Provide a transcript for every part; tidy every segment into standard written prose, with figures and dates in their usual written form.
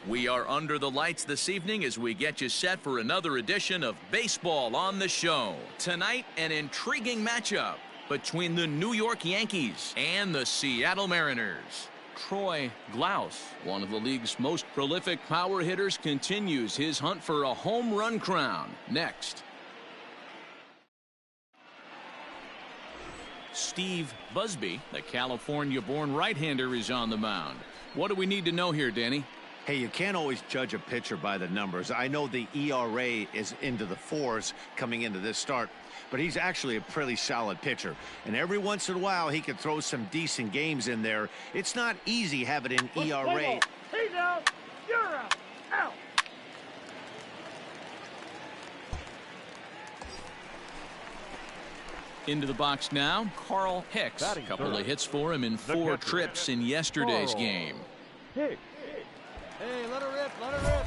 We are under the lights this evening as we get you set for another edition of Baseball on the Show. Tonight, an intriguing matchup between the New York Yankees and the Seattle Mariners. Troy Glaus, one of the league's most prolific power hitters, continues his hunt for a home run crown. Next. Steve Busby, the California-born right-hander, is on the mound. What do we need to know here, Danny? Hey, you can't always judge a pitcher by the numbers. I know the ERA is into the 4s coming into this start, but he's actually a pretty solid pitcher. And every once in a while, he can throw some decent games in there. It's not easy having an ERA. He's out. You're out. Out. Into the box now, Carl Hicks. A couple of hits for him in 4 trips in yesterday's game. Hicks. Hey, let her rip, let her rip.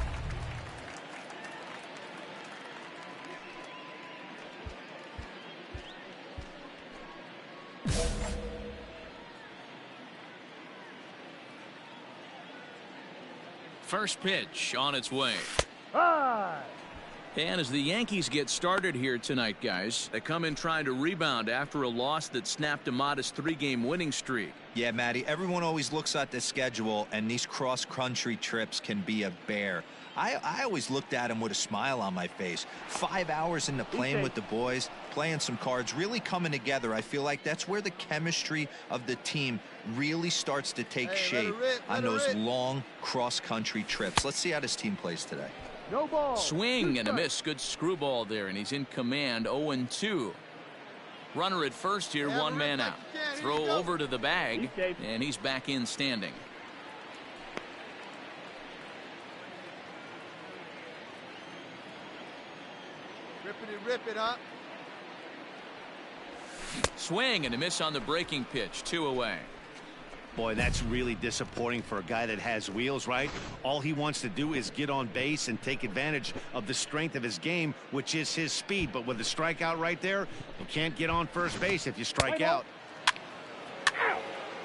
First pitch on its way. High. And as the Yankees get started here tonight, guys, they come in trying to rebound after a loss that snapped a modest 3-game winning streak. Yeah, Matty, everyone always looks at the schedule, and these cross-country trips can be a bear. I always looked at them with a smile on my face. 5 hours into playing with the boys, playing some cards, really coming together. I feel like that's where the chemistry of the team really starts to take shape on those long cross-country trips. Let's see how this team plays today. No ball. Swing and a miss. Good screwball there, and he's in command. 0-2. Runner at first here, one man out. Throw over to the bag, and he's back in standing. Rip it up. Swing and a miss on the breaking pitch. 2 away. Boy, that's really disappointing for a guy that has wheels, right? All he wants to do is get on base and take advantage of the strength of his game, which is his speed. But with the strikeout right there, you can't get on first base if you strike out. Out.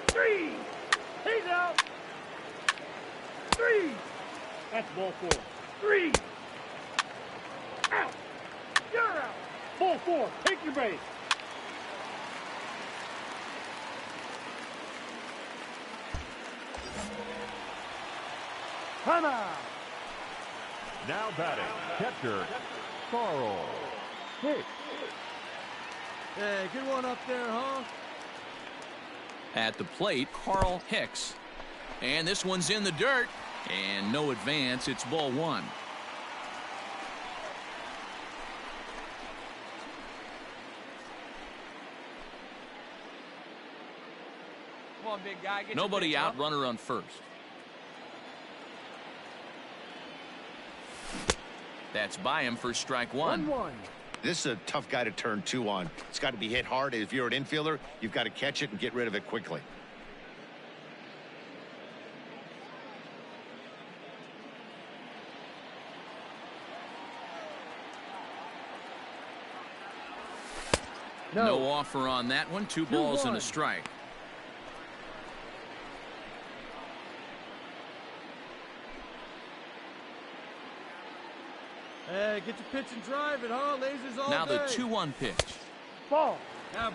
3. He's out. 3. That's ball 4. 3. Out. You're out. Ball 4. Take your base. Time out. Now batting, catcher, Carl Hicks. Hey, good one up there, huh? At the plate, Carl Hicks. And this one's in the dirt. And no advance. It's ball 1. Come on, big guy. Get nobody out. Runner on first. That's by him for strike 1. This is a tough guy to turn 2 on. It's got to be hit hard. If you're an infielder, you've got to catch it and get rid of it quickly. No offer on that one. 2 balls and a strike. Hey, get your pitch and drive it, huh? Lasers all now day. The 2-1 pitch. Ball.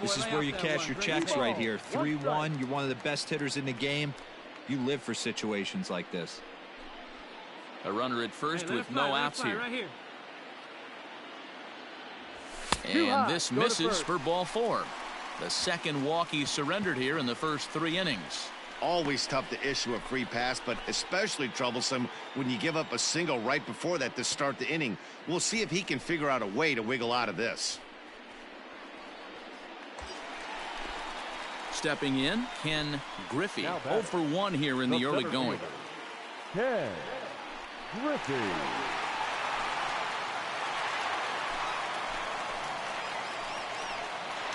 This is where you cash your checks right here. 3-1. You're one of the best hitters in the game. You live for situations like this. A runner at first with no outs here. Right here. And this misses for ball 4. The second walk he surrendered here in the first 3 innings. Always tough to issue a free pass, but especially troublesome when you give up a single right before that to start the inning. We'll see if he can figure out a way to wiggle out of this. Stepping in, Ken Griffey. 0 for 1 here in the early going. Ken Griffey.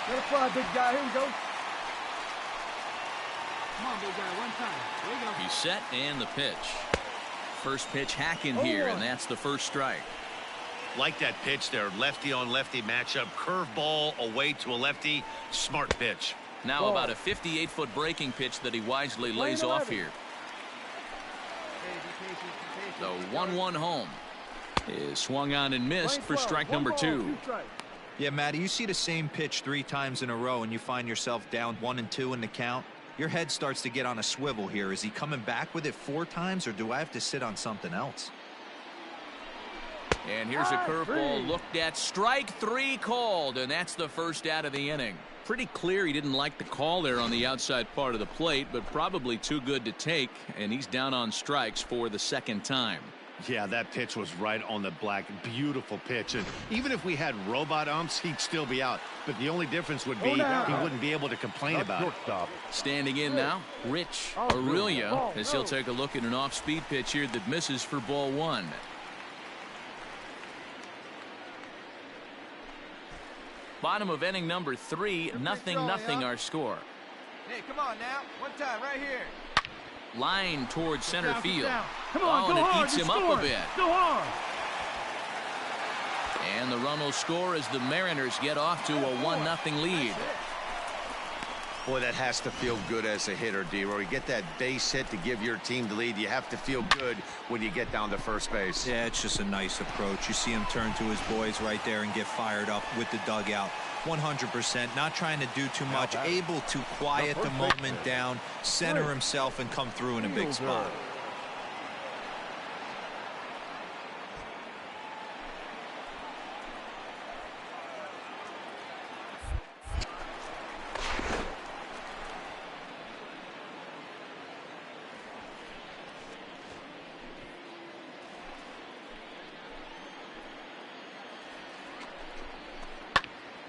Let it fly, big guy. Here we go. Come on, big guy. One time. There you go. He's set, and the pitch. First pitch hacking here, and that's the first strike. Like that pitch there, lefty on lefty matchup, curveball away to a lefty, smart pitch. Now about a 58-foot breaking pitch that he wisely lays off here. Hey, be patient. The 1-1 home is swung on and missed for strike number 2. Yeah, Matty, you see the same pitch 3 times in a row and you find yourself down 1-2 in the count. Your head starts to get on a swivel here. Is he coming back with it 4 times, or do I have to sit on something else? And here's a curveball looked at. Strike 3 called, and that's the first out of the inning. Pretty clear he didn't like the call there on the outside part of the plate, but probably too good to take, and he's down on strikes for the second time. Yeah, that pitch was right on the black. Beautiful pitch. And even if we had robot umps, he'd still be out. But the only difference would be he wouldn't be able to complain about it. Standing in now, Rich Aurelio, as he'll take a look at an off-speed pitch here that misses for ball 1. Bottom of inning number 3, 0-0 our score. Hey, come on now. One time right here. Line towards center field. Come on, and go it hard, eats him score. up a bit. Go hard. And the run will score as the Mariners get off to a 1-0 lead. Boy, that has to feel good as a hitter, D-Roy. You get that base hit to give your team the lead. You have to feel good when you get down to first base. Yeah, it's just a nice approach. You see him turn to his boys right there and get fired up with the dugout. 100%, not trying to do too much, able to quiet the moment down, center himself, and come through in a big spot.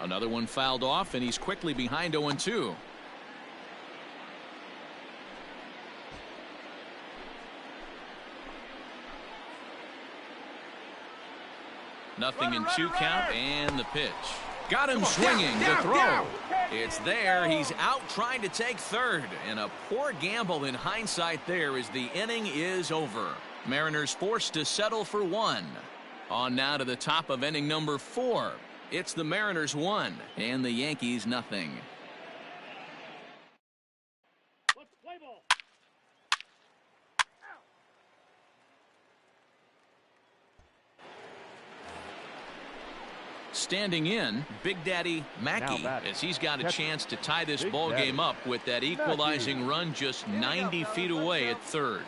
Another one fouled off, and he's quickly behind 0-2. Nothing in 2 count, and the pitch. Got him swinging. The throw. It's there. He's out trying to take third. And a poor gamble in hindsight there as the inning is over. Mariners forced to settle for 1. On now to the top of inning number 4. It's the Mariners 1 and the Yankees 0. Let's play ball. Standing in, Big Daddy Mackey, as he's got a chance to tie this ball game up with that equalizing run just 90 feet away at third.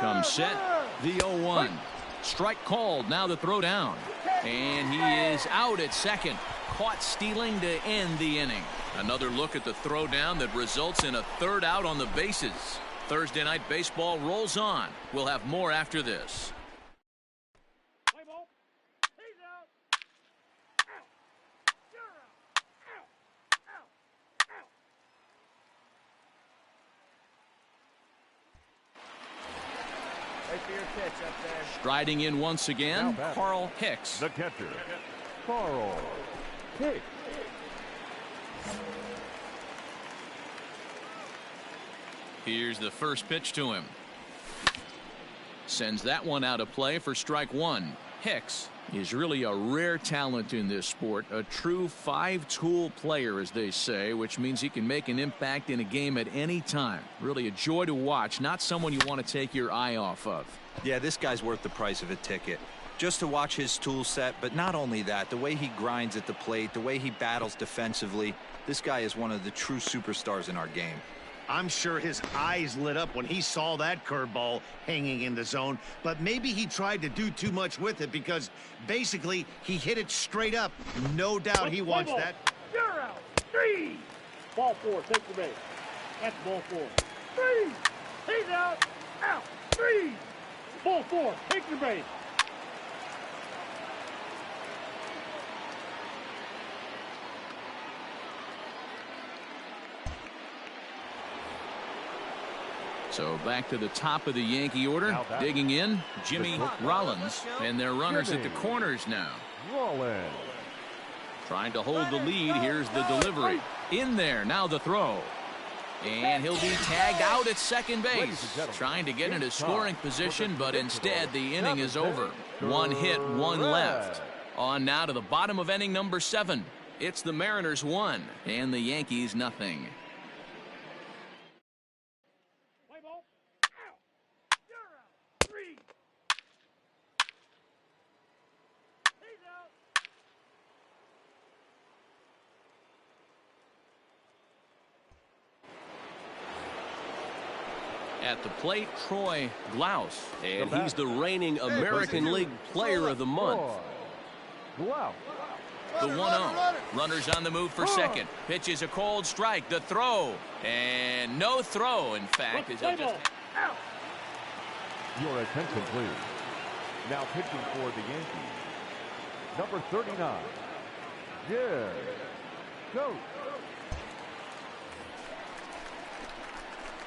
Comes set, the 0-1. Strike called, now the throw down. And he is out at second. Caught stealing to end the inning. Another look at the throw down that results in a third out on the bases. Thursday Night Baseball rolls on. We'll have more after this. Play ball. He's out. Out. You're out. Out. Out. Wait for your pitch up there. Striding in once again, Carl Hicks. The catcher, Carl Hicks. Here's the first pitch to him. Sends that one out of play for strike 1. Hicks is really a rare talent in this sport, a true 5-tool player, as they say, which means he can make an impact in a game at any time. Really a joy to watch, not someone you want to take your eye off of. Yeah, this guy's worth the price of a ticket. Just to watch his tool set, but not only that, the way he grinds at the plate, the way he battles defensively, this guy is one of the true superstars in our game. I'm sure his eyes lit up when he saw that curveball hanging in the zone, but maybe he tried to do too much with it because basically he hit it straight up. No doubt he wants that. You're out. 3. Ball 4. Take your base. That's ball 4. 3. He's out. Out. 3. Ball 4. Take your base. So back to the top of the Yankee order, digging in, Jimmy Rollins, and their runners at the corners now. Rollins. Trying to hold the lead. Here's the delivery. In there, now the throw. And he'll be tagged out at second base. Trying to get into scoring position, but instead the inning is over. 1 hit, 1 left. On now to the bottom of inning number 7. It's the Mariners 1 and the Yankees 0. Play ball. Out. You're out. 3. At the plate, Troy Glaus. And he's the reigning American League Player of the Month. Wow. The 1-0. Runners on the move for second. Pitch is a cold strike. The throw. And no throw, in fact. As he'll just... Your attention, please. Now pitching for the Yankees. Number 39. Yeah. Go.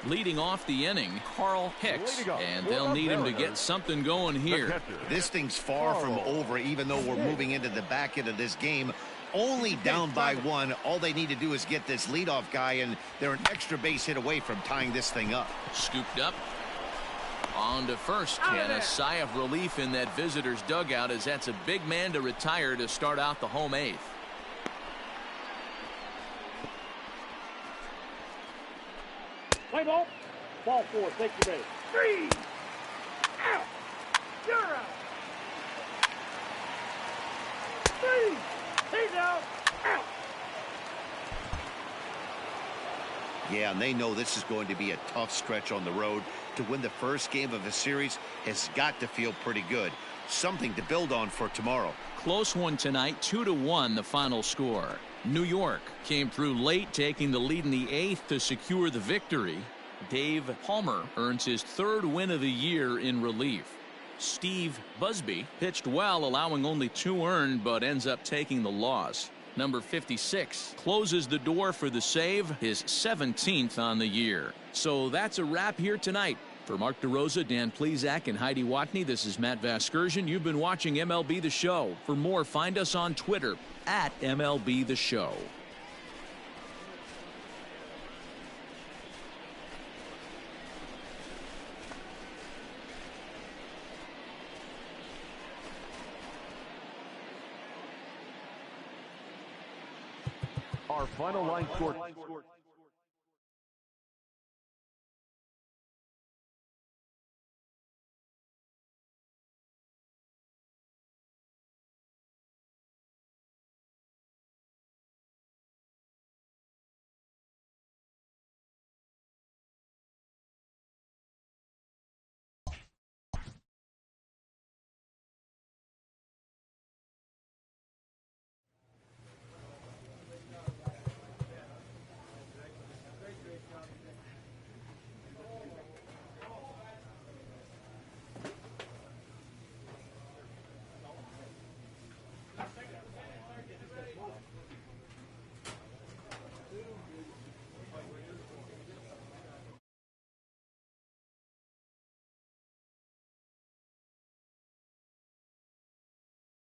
Leading off the inning, Carl Hicks. And they'll need him to get something going here. This thing's far from over, even though we're moving into the back end of this game. Only down by 1. All they need to do is get this leadoff guy, and they're an extra base hit away from tying this thing up. Scooped up. On to first, and a sigh of relief in that visitor's dugout, as that's a big man to retire to start out the home 8th. Play ball. Ball 4. Take your base. 3. Out. You're out. 3. He's out. Out. Yeah, and they know this is going to be a tough stretch on the road. To win the first game of a series has got to feel pretty good. Something to build on for tomorrow. Close one tonight, 2-1 the final score. New York came through late, taking the lead in the 8th to secure the victory. Dave Palmer earns his 3rd win of the year in relief. Steve Busby pitched well, allowing only 2 earned, but ends up taking the loss. Number 56 closes the door for the save, his 17th on the year. So that's a wrap here tonight. For Mark DeRosa, Dan Plesac, and Heidi Watney, this is Matt Vasgersian. You've been watching MLB The Show. For more, find us on Twitter at MLB The Show. Our final line score.